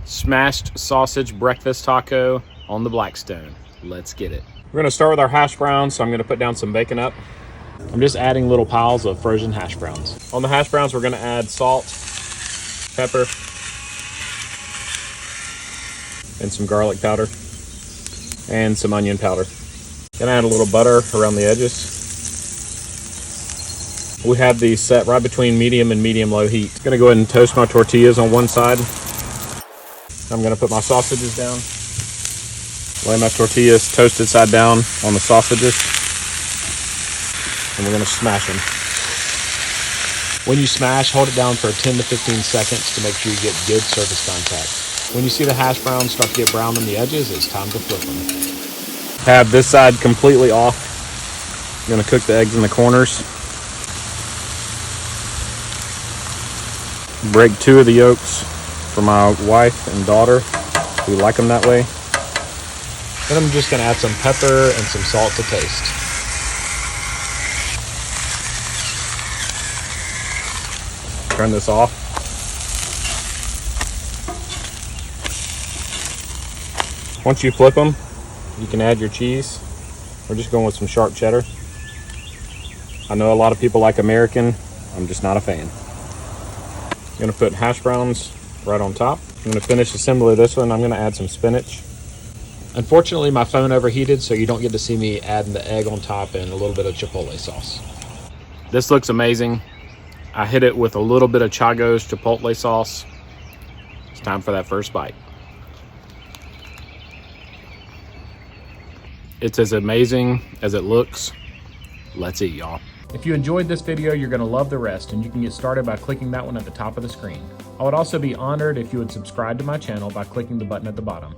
Smashed sausage breakfast taco on the Blackstone. Let's get it. We're gonna start with our hash browns, so I'm gonna put down some BaconUp. I'm just adding little piles of frozen hash browns. On the hash browns, we're gonna add salt, pepper, and some garlic powder, and some onion powder. Gonna add a little butter around the edges. We have these set right between medium and medium-low heat. Gonna go ahead and toast my tortillas on one side. I'm gonna put my sausages down. Lay my tortillas toasted side down on the sausages. And we're gonna smash them. When you smash, hold it down for 10 to 15 seconds to make sure you get good surface contact. When you see the hash browns start to get brown on the edges, it's time to flip them. Have this side completely off. I'm gonna cook the eggs in the corners. Break 2 of the yolks for my wife and daughter who like them that way. Then I'm just gonna add some pepper and some salt to taste. Turn this off. Once you flip them, you can add your cheese. We're just going with some sharp cheddar. I know a lot of people like American. I'm just not a fan. I'm gonna put hash browns right on top. I'm gonna finish assembly of this one. I'm gonna add some spinach. Unfortunately, my phone overheated, so you don't get to see me adding the egg on top and a little bit of chipotle sauce. This looks amazing. I hit it with a little bit of Chago's chipotle sauce. It's time for that first bite. It's as amazing as it looks. Let's eat, y'all. If you enjoyed this video, you're gonna love the rest, and you can get started by clicking that one at the top of the screen. I would also be honored if you would subscribe to my channel by clicking the button at the bottom.